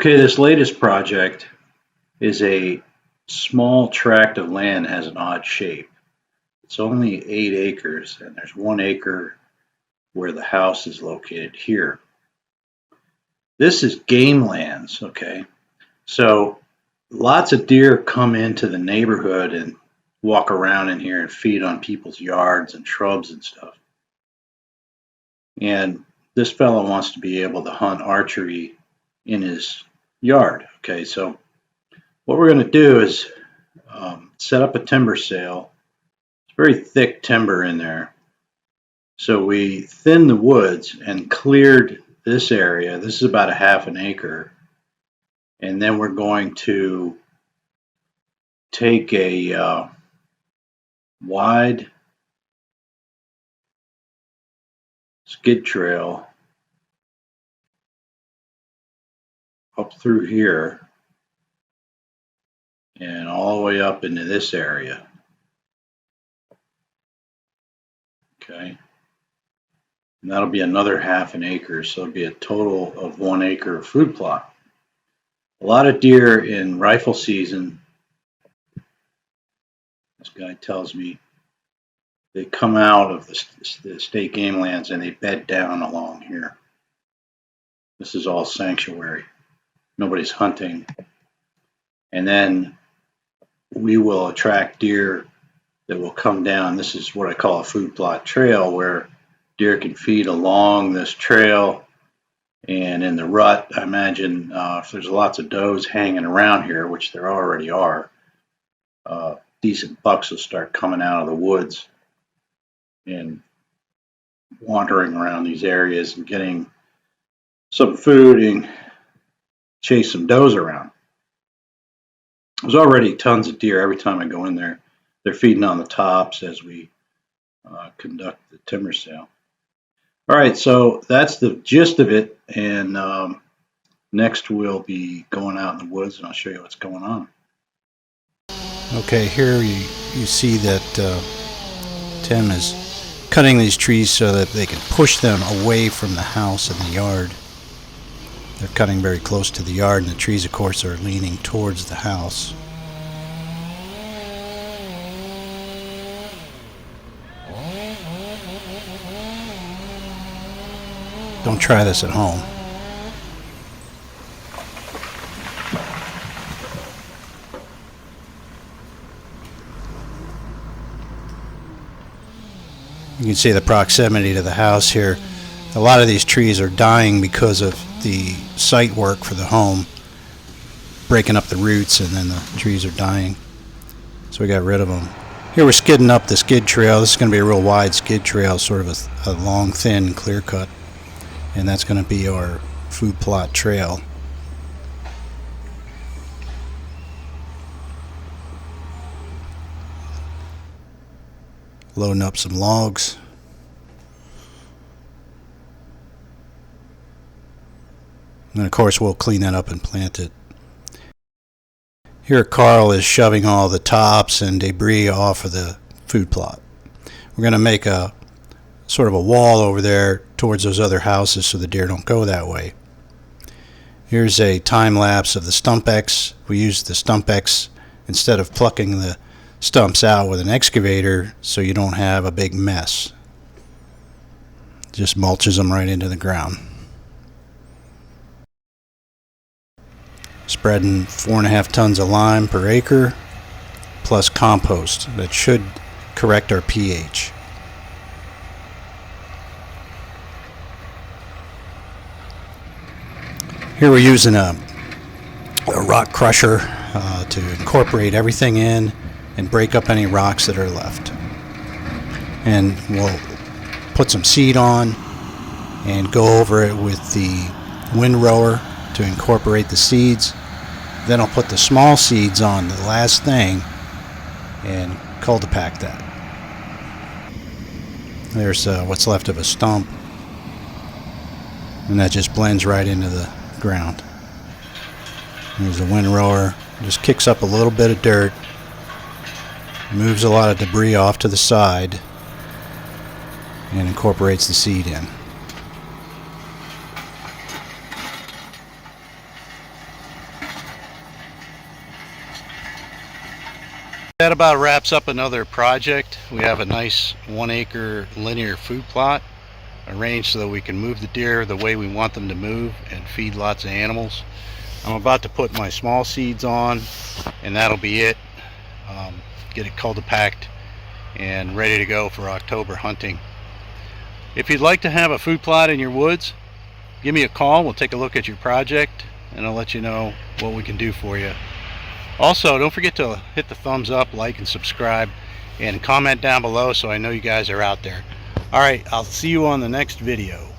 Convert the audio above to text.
Okay, this latest project is a small tract of land that has an odd shape. It's only 8 acres, and there's 1 acre where the house is located here. This is game lands, okay? So lots of deer come into the neighborhood and walk around in here and feed on people's yards and shrubs and stuff. And this fellow wants to be able to hunt archery in his yard. Okay, so what we're going to do is set up a timber sale. It's very thick timber in there. So we thinned the woods and cleared this area. This is about a half an acre. And then we're going to take a wide skid trail up through here and all the way up into this area. Okay, and that'll be another half an acre, so it'll be a total of 1 acre of food plot. A lot of deer in rifle season, this guy tells me, they come out of the state game lands and they bed down along here. This is all sanctuary. Nobody's hunting. And then we will attract deer that will come down. This is what I call a food plot trail, where deer can feed along this trail. And in the rut, I imagine if there's lots of does hanging around here, which there already are, decent bucks will start coming out of the woods and wandering around these areas and getting some food and chase some does around. There's already tons of deer every time I go in there. They're feeding on the tops as we conduct the timber sale. All right, so that's the gist of it, and next we'll be going out in the woods and I'll show you what's going on. Okay, here you see that Tim is cutting these trees so that they can push them away from the house and the yard. They're cutting very close to the yard, and the trees, of course, are leaning towards the house. Don't try this at home. You can see the proximity to the house here. A lot of these trees are dying because of the site work for the home, breaking up the roots, and then the trees are dying. So we got rid of them. Here we're skidding up the skid trail. This is going to be a real wide skid trail, sort of a long, thin, clear cut. And that's going to be our food plot trail. Loading up some logs. And of course we'll clean that up and plant it. Here Carl is shoving all the tops and debris off of the food plot. We're going to make a sort of a wall over there towards those other houses so the deer don't go that way. Here's a time lapse of the Stumpex. We use the Stumpex instead of plucking the stumps out with an excavator so you don't have a big mess. Just mulches them right into the ground. Spreading 4.5 tons of lime per acre plus compost. That should correct our pH. Here we're using a rock crusher to incorporate everything in and break up any rocks that are left. And we'll put some seed on and go over it with the windrower to incorporate the seeds. Then I'll put the small seeds on the last thing and cultipack that. There's what's left of a stump, and that just blends right into the ground. There's a windrower, just kicks up a little bit of dirt, moves a lot of debris off to the side, and incorporates the seed in. That about wraps up another project. We have a nice 1 acre linear food plot arranged so that we can move the deer the way we want them to move and feed lots of animals. I'm about to put my small seeds on, and that'll be it. Get it cultipacked and ready to go for October hunting. If you'd like to have a food plot in your woods, give me a call. We'll take a look at your project and I'll let you know what we can do for you. Also, don't forget to hit the thumbs up, like, and subscribe, and comment down below so I know you guys are out there. Alright, I'll see you on the next video.